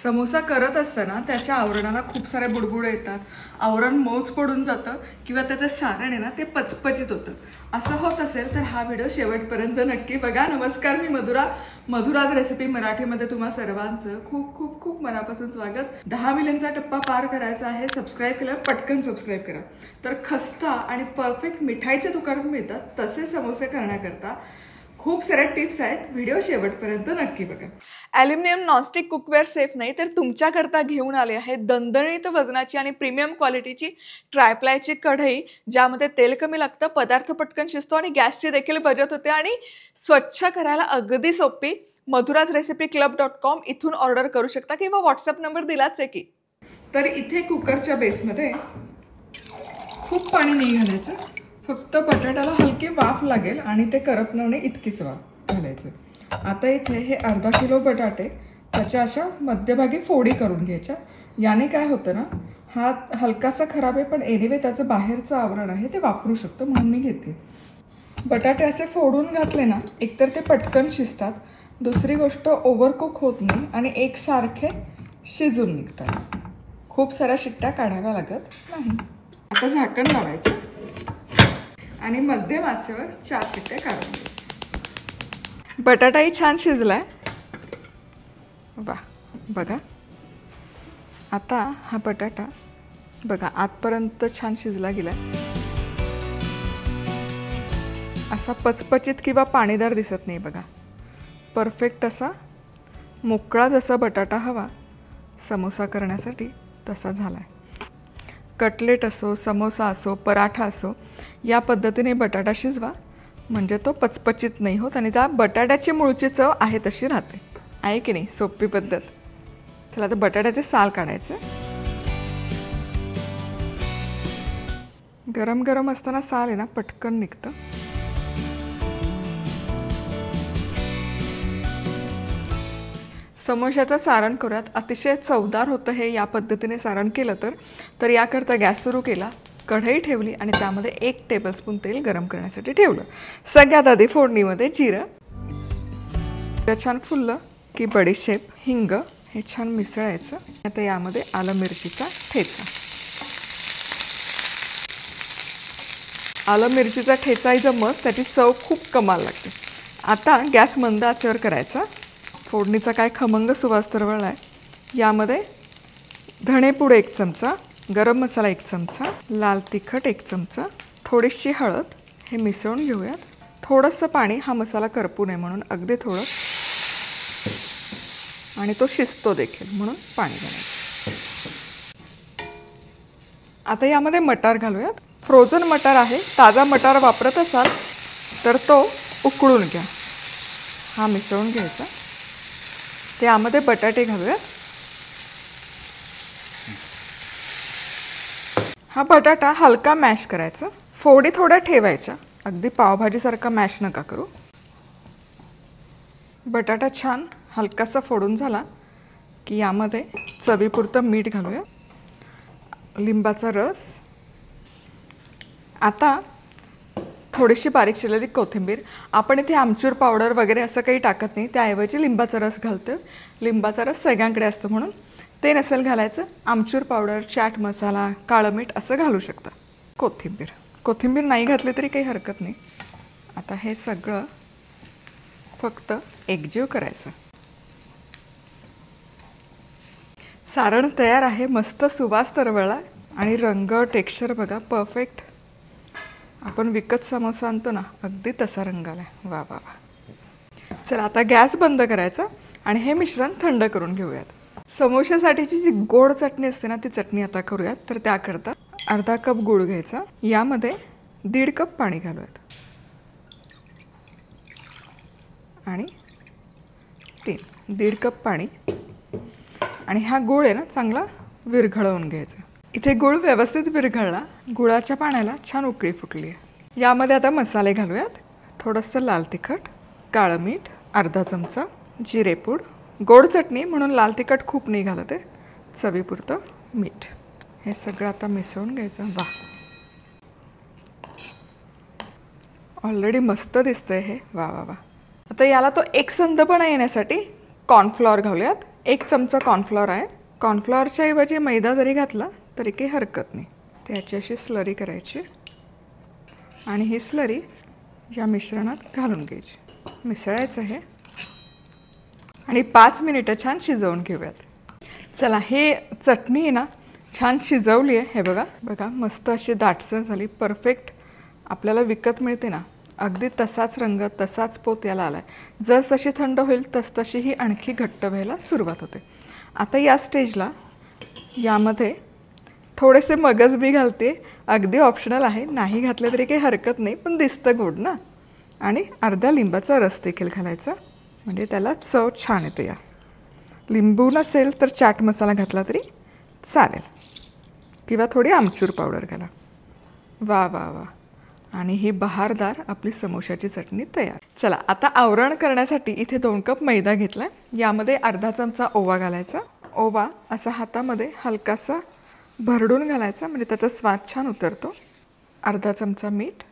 समोसा करत असताना त्याच्या आवरणाला खूप साऱ्या बुडबुडे येतात, आवरण मौज पडून जातं किंवा त्याचं सारण आहे ना ते पचपचित होतं. असं होत असेल तर हा व्हिडिओ शेवटपर्यंत नक्की बघा. नमस्कार, मी मधुराज रेसिपी मराठीमध्ये तुम्हा सर्वांचं खूप खूप खूप मनापासून स्वागत. 10 मिलियनचा टप्पा पार करायचा आहे. सबस्क्राईब केलं, पटकन सबस्क्राईब करा. तर खस्ता आणि परफेक्ट मिठाईच्या दुकानात मिळतात तसे समोसे करण्याकरता खूप साऱ्या टिप्स आहेत. व्हिडिओ शेवटपर्यंत नक्की बघा. ॲल्युमिनियम नॉनस्टिक कुकवेअर सेफ नाही तर तुमच्याकरता घेऊन आले आहे दणदणीत वजनाची आणि प्रीमियम क्वालिटीची ट्रायप्लायची कढई, ज्यामध्ये तेल कमी लागतं, पदार्थ पटकन शिजतो आणि गॅसची देखील बचत होते आणि स्वच्छ करायला अगदी सोपी. madhurasrecipeclub.com इथून ऑर्डर करू शकता किंवा व्हॉट्सअप नंबर दिलाच आहे की. तर इथे कुकरच्या बेसमध्ये खूप पाणी नाही घालायचं, फक्त बटाट्याला हलकी वाफ लागेल आणि ते करपणार नाही इतकीच वाफ घालायचं. आता इथे हे अर्धा किलो बटाटे त्याच्या अशा मध्यभागी फोडी करून घ्यायच्या. याने काय होतं ना, हा हलकासा खराब आहे पण एनिवे त्याचं बाहेरचं आवरण आहे ते वापरू शकतो म्हणून मी घेते. बटाटे असे फोडून घातले ना, एकतर ते पटकन शिजतात, दुसरी गोष्ट ओव्हरकुक होत नाही आणि एकसारखे शिजून निघतात. खूप साऱ्या शिट्ट्या काढाव्या लागत नाही. आता झाकण लावायचं आणि मध्यम आचेवर 4 शिट्ट्या काढून घ्यायच्या. बटाटाही छान शिजलाय बघा. आता हा बटाटा बघा आतपर्यंत छान शिजला गेलाय. असा पचपचित किंवा पाणीदार दिसत नाही बघा. परफेक्ट असा मोकळा जसा बटाटा हवा समोसा करण्यासाठी तसा झालाय. कटलेट असो, समोसा असो, पराठा असो, या पद्धतीने बटाटा शिजवा म्हणजे तो पचपचित नाही होत आणि त्या बटाट्याची मूळची चव आहे तशी राहते. आहे की नाही? सोपी पद्धत. चला आता बटाट्याचे साल काढायचं. गरम गरम असताना साल आहे ना पटकन निघतं. समोशाचं सारण करूयात. अतिशय चवदार होतं हे या पद्धतीने सारण केलं तर याकरता गॅस सुरू केला, कढई ठेवली आणि त्यामध्ये 1 टेबलस्पून तेल गरम करण्यासाठी ठेवलं. सगळ्यात आधी फोडणीमध्ये जिरं छान फुललं की बडीशेप, हिंग हे छान मिसळायचं. आता यामध्ये आलं मिरचीचा ठेचा. आलं मिरचीचा ठेचा इज अ मस्ट, त्याची चव खूप कमाल लागते. आता गॅस मंद आचेवर करायचा. फोडणीचा काय खमंग सुवास तरवळलाय. यामध्ये धणेपूड 1 चमचा, गरम मसाला 1 चमचा, लाल तिखट 1 चमचा, थोडीशी हळद हे मिसळून घेऊयात. थोडंसं पाणी, हा मसाला करपू नये म्हणून अगदी थोडं, आणि तो शिजतो देखील म्हणून पाणी घालायचं. आता यामध्ये मटार घालूयात. फ्रोझन मटार आहे. ताजा मटार वापरत असाल तर तो उकळून घ्या. हा मिसळून घ्यायचा. त्यामध्ये बटाटे घालूयात. हा बटाटा हलका मॅश करायचा. फोडी थोड्या ठेवायच्या, अगदी पावभाजीसारखा मॅश नका करू. बटाटा छान हलकासा फोडून झाला की यामध्ये चवीपुरतं मीठ घालूया, लिंबाचा रस. आता थोडीशी बारीक चिरलेली कोथिंबीर. आपण इथे आमचूर पावडर वगैरे असं काही टाकत नाही, त्याऐवजी लिंबाचा रस घालतो. लिंबाचा रस सगळ्यांकडे असतो म्हणून ते नसेल घालायचं. आमचूर पावडर, चाट मसाला, काळं मीठ असं घालू शकता. कोथिंबीर नाही घातली तरी काही हरकत नाही. आता हे सगळं फक्त एकजीव करायचं. सारण तयार आहे. मस्त सुवास तरवळला आणि रंग, टेक्स्चर बघा परफेक्ट. आपण विकत समोसा आणतो ना, अगदी तसा रंग आलाय. वा वा वा. चला आता गॅस बंद करायचा आणि हे मिश्रण थंड करून घेऊयात. समोशासाठीची जी गोड चटणी असते ना, ती चटणी आता करूयात. तर त्याकरता अर्धा कप गूळ घ्यायचा. यामध्ये 1.5 कप पाणी घालूयात आणि 1.5 कप पाणी. आणि हा गूळ आहे ना चांगला विरघळवून घ्यायचा. इथे गूळ व्यवस्थित विरघळला. गुळाच्या पाण्याला छान उकळी फुटली आहे. यामध्ये आता मसाले घालूयात. थोडंसं लाल तिखट, काळं मीठ, अर्धा चमचा जिरेपूड. गोड चटणी म्हणून लाल तिखट खूप नाही घालत आहे, चवीपुरतं मीठ. हे सगळं आता मिसळून घ्यायचं. वा, ऑलरेडी मस्त दिसतंय हे. वा वा वा. आता याला तो एकसंधपणा येण्यासाठी कॉर्नफ्लॉवर घालूयात. 1 चमचा कॉर्नफ्लॉवर आहे. कॉर्नफ्लॉवरच्या ऐवजी मैदा जरी घातला तरी काही हरकत नाही. त्याची अशी स्लरी करायची आणि ही स्लरी या मिश्रणात घालून घ्यायची. मिसळायचं आहे आणि 5 मिनिटं छान शिजवून घेऊयात. चला, हे चटणी आहे ना छान शिजवली आहे. हे बघा बघा, मस्त अशी दाटसर झाली. परफेक्ट आपल्याला विकत मिळते ना, अगदी तसाच रंग तसाच पोत याला आला आहे. जसजशी थंड होईल तसतशी ही आणखी घट्ट व्हायला सुरुवात होते. आता या स्टेजला यामध्ये थोडेसे मगज बी घालते. अगदी ऑप्शनल आहे, नाही घातले तरी काही हरकत नाही, पण दिसतं गोड ना. आणि अर्धा लिंबाचा रस देखील घालायचा, म्हणजे त्याला चव छान येते. या लिंबू नसेल तर चाट मसाला घातला तरी चालेल किंवा थोडी आमचूर पावडर घाला. वा वा वा, आणि ही बहारदार आपली समोशाची चटणी तयार. चला, आता आवरण करण्यासाठी इथे 2 कप मैदा घेतला आहे. यामध्ये अर्धा चमचा ओवा घालायचा. ओवा असा हातामध्ये हलकासा भरडून घालायचा, म्हणजे त्याचा स्वाद छान उतरतो. अर्धा चमचा मीठ,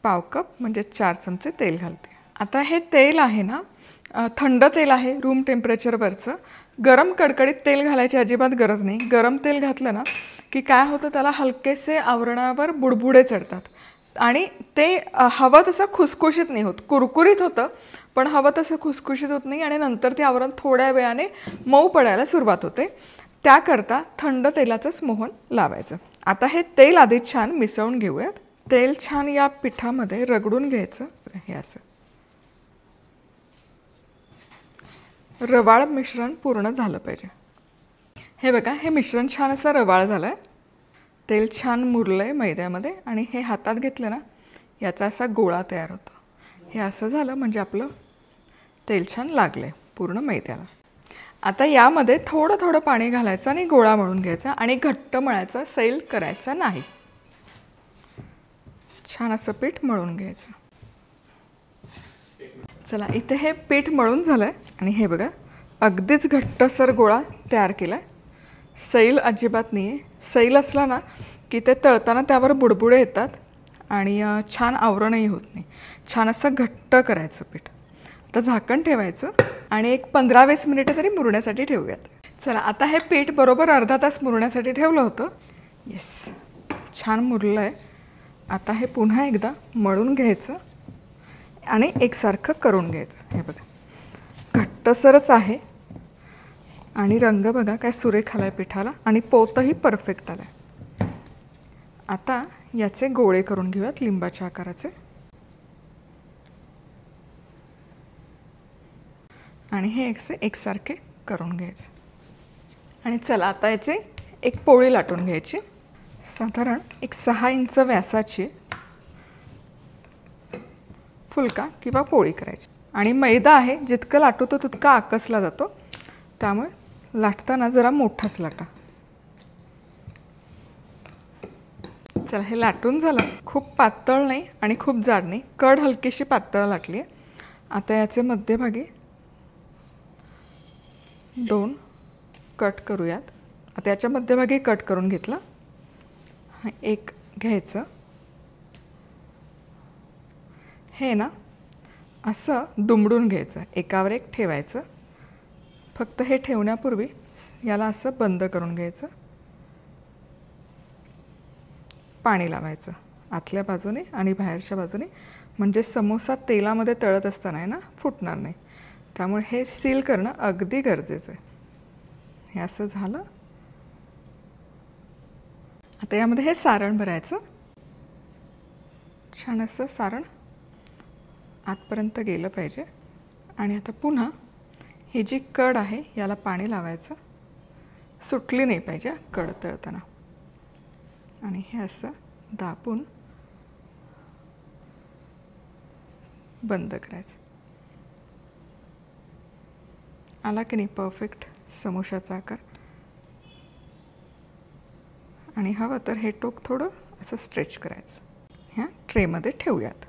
पाव कप म्हणजे 4 चमचे तेल घालते. आता हे तेल आहे ना थंड तेल आहे, रूम टेम्परेचरवरचं. गरम कडकडीत तेल घालायची अजिबात गरज नाही. गरम तेल घातलं ना की काय होतं, त्याला हलकेसे आवरणावर बुडबुडे चढतात आणि ते हवं तसं खुसखुशीत नाही होत. कुरकुरीत होतं पण हवं तसं खुसखुशीत होत नाही आणि नंतर ते आवरण थोड्या वेळाने मऊ पडायला सुरुवात होते. त्याकरता थंड तेलाचंच मोहन लावायचं. आता हे तेल आधी छान मिसळून घेऊयात. तेल छान या पिठामध्ये रगडून घ्यायचं. हे असं रवाळ मिश्रण पूर्ण झालं पाहिजे. हे बघा, हे मिश्रण छान असं रवाळ झालं आहे. तेल छान मुरलं आहे मैद्यामध्ये आणि हे हातात घेतलं ना याचा असा गोळा तयार होतो. हे असं झालं म्हणजे आपलं तेल छान लागलं आहे पूर्ण मैद्याला. आता यामध्ये थोडं थोडं पाणी घालायचं आणि गोळा मळून घ्यायचा आणि घट्ट मळायचा, सैल करायचा नाही. छान असं पीठ मळून घ्यायचं. चला, इथे हे पीठ मळून झालं आहे आणि हे बघा अगदीच घट्टसर गोळा तयार केला आहे. सैल अजिबात नाही आहे. सैल असला ना की ते तळताना त्यावर बुडबुडे येतात आणि छान आवरणही होत नाही. छान असं घट्ट करायचं पीठ. आता झाकण ठेवायचं आणि एक 15-20 मिनिटं तरी मुरण्यासाठी ठेवूयात. चला, आता हे पीठ बरोबर अर्धा तास मुरण्यासाठी ठेवलं होतं. येस, छान मुरलं आहे. आता हे पुन्हा एकदा मळून घ्यायचं आणि एकसारखं करून घ्यायचं. हे बघा घट्टसरच आहे आणि रंग बघा काय सुरेख आला आहे पिठाला आणि पोतही परफेक्ट आला आहे. आता याचे गोळे करून घेऊयात लिंबाच्या आकाराचे आणि हे एकसारखे करून घ्यायचे. आणि चला, आता याची एक पोळी लाटून घ्यायची. साधारण एक 6 इंच व्यासाची फुलका किंवा पोळी करायची. आणि मैदा आहे, जितकं लाटतो तितका आकसला जातो, त्यामुळे लाटताना जरा मोठाच लाटा. चला, हे लाटून झालं. खूप पातळ नाही आणि खूप जाड नाही, कड हलकीशी पातळ लाटली आहे. आता याचे मध्यभागी 2 कट करूयात. आता याच्या मध्यभागी कट करून घेतलं. एक घ्यायचं. हे ना असं दुमडून घ्यायचं, एकावर एक ठेवायचं. फक्त हे ठेवण्यापूर्वी याला असं बंद करून घ्यायचं. पाणी लावायचं आतल्या बाजूने आणि बाहेरच्या बाजूने, म्हणजे समोसा तेलामध्ये तळत असताना आहे ना फुटणार नाही. त्यामुळे हे सील करणं अगदी गरजेचं आहे. हे असं झालं. आता यामध्ये हे सारण भरायचं. छान असं सारण आतपर्यंत गेलं पाहिजे. आणि आता पुन्हा ही जी कड आहे याला पाणी लावायचं. सुटली नाही पाहिजे कड तळताना. आणि हे असं दाबून बंद करायचं. आला की नाही परफेक्ट समोशाचा आकार. आणि हवं तर हे टोक थोडं असं स्ट्रेच करायचं. ह्या ट्रेमध्ये ठेवूयात.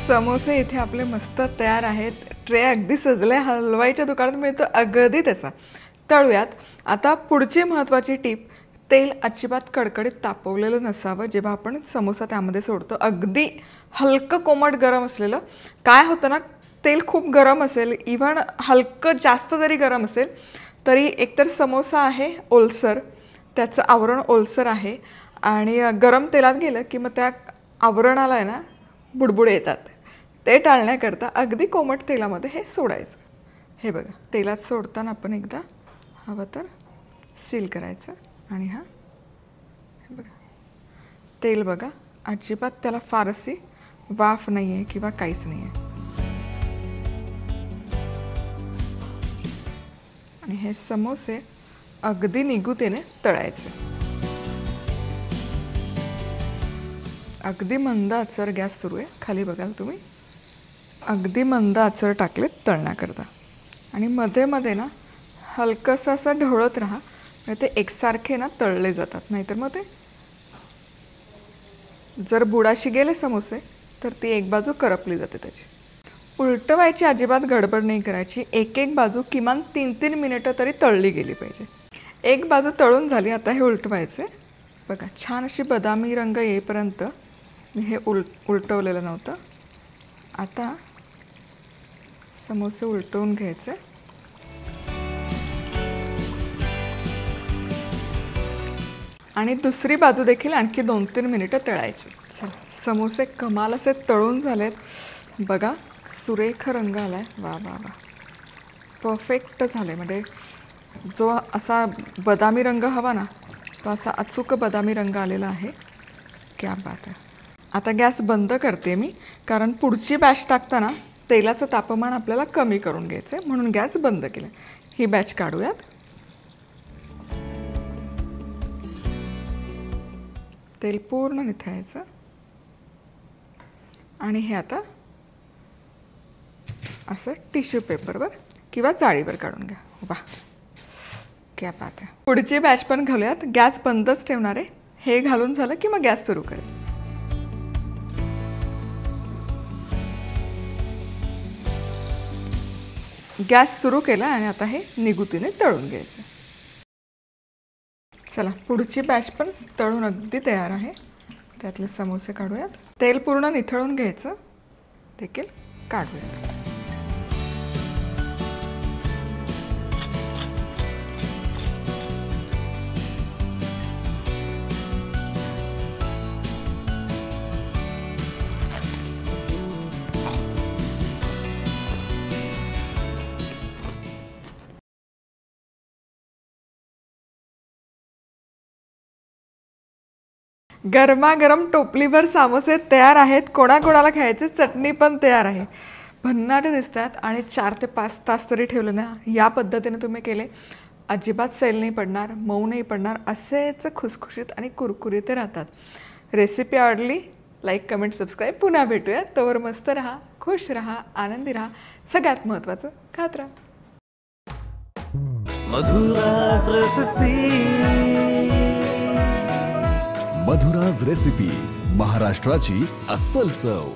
समोसे इथे आपले मस्त तयार आहेत. ट्रे अगदी सजले, हलवाईच्या दुकानात मिळतो अगदी तसा. तळूयात. आता पुढची महत्त्वाची टीप, तेल अजिबात कडकडीत तापवलेलं नसावं जेव्हा आपण समोसा त्यामध्ये सोडतो. अगदी हलकं कोमट गरम असलेलं. काय होतं ना, तेल खूप गरम असेल, इव्हन हलकं जास्त जरी गरम असेल तरी एकतर समोसा आहे ओलसर, त्याचं आवरण ओलसर आहे आणि गरम तेलात गेलं की मग त्या आवरणाला आहे ना बुडबुडे येतात. ते टाळण्याकरता अगदी कोमट तेलामध्ये हे सोडायचं. हे बघा, तेलात सोडताना आपण एकदा हवं तर सील करायचं आणि हे बघा तेल बघा, अजिबात त्याला फारशी वाफ नाही आहे किंवा काहीच नाही आहे. आणि हे समोसे अगदी निगुतीने तळायचे. अगदी मंद आचर गॅस सुरू आहे. खाली बघाल तुम्ही, अगदी मंद आचर टाकलेत तळण्याकरता. आणि मध्ये मध्ये ना हलकंसं असं ढवळत राहा, म्हणजे ते एकसारखे ना तळले जातात. नाहीतर मग ते जर बुडाशी गेले समोसे तर ती एक बाजू करपली जाते त्याची. उलटवायची अजिबात गडबड नाही करायची. एक एक बाजू किमान 3-3 मिनिटं तरी तळली गेली पाहिजे. एक बाजू तळून झाली, आता हे उलटवायचे. बघा, छान अशी बदामी रंग येईपर्यंत मी हे उलटवलेलं नव्हतं. आता समोसे उलटवून घ्यायचे. आणि दुसरी बाजू देखील आणखी 2-3 मिनिटं तळायची. चला, समोसे कमाल असे तळून झालेत. बघा, सुरेख रंग आला आहे. वा वा वा, परफेक्ट झाले. म्हणजे जो असा बदामी रंग हवा ना, तो असा अचूक बदामी रंग आलेला आहे. क्या बात आहे. आता गॅस बंद करते मी, कारण पुढची बॅच टाकताना तेलाचं तापमान आपल्याला कमी करून घ्यायचं आहे, म्हणून गॅस बंद केला. ही बॅच काढूयात. तेल पूर्ण निथळायचं आणि हे आता असं टिश्यू पेपरवर किंवा जाळीवर काढून घ्या. वा, क्या बात आहे. पुढची बॅच पण घालूयात. गॅस बंदच ठेवणार आहे. हे घालून झालं की मग गॅस सुरू करेल. गॅस सुरू केला आणि आता हे निगुतीने तळून घ्यायचं. चला, पुढची बॅच पण तळून अगदी तयार आहे. त्यातले समोसे काढूयात. तेल पूर्ण निथळून घ्यायचं, देखील काढूयात. गरमागरम टोपलीभर समोसे तयार आहेत. कोणाकोणाला खायचे, चटणी पण तयार आहे. भन्नाटे दिसतात आणि 4 ते 5 तास तरी ठेवले ना, या पद्धतीने तुम्ही केले, अजिबात सैल नाही पडणार, मऊ नाही पडणार, असेच खुसखुशीत आणि कुरकुरीत राहतात. रेसिपी आवडली, लाईक, कमेंट, सबस्क्राईब. पुन्हा भेटूया. तोवर मस्त राहा, खुश राहा, आनंदी राहा. सगळ्यात महत्त्वाचं, खात राहा. मधुराज रेसिपी, महाराष्ट्राची अस्सल चव.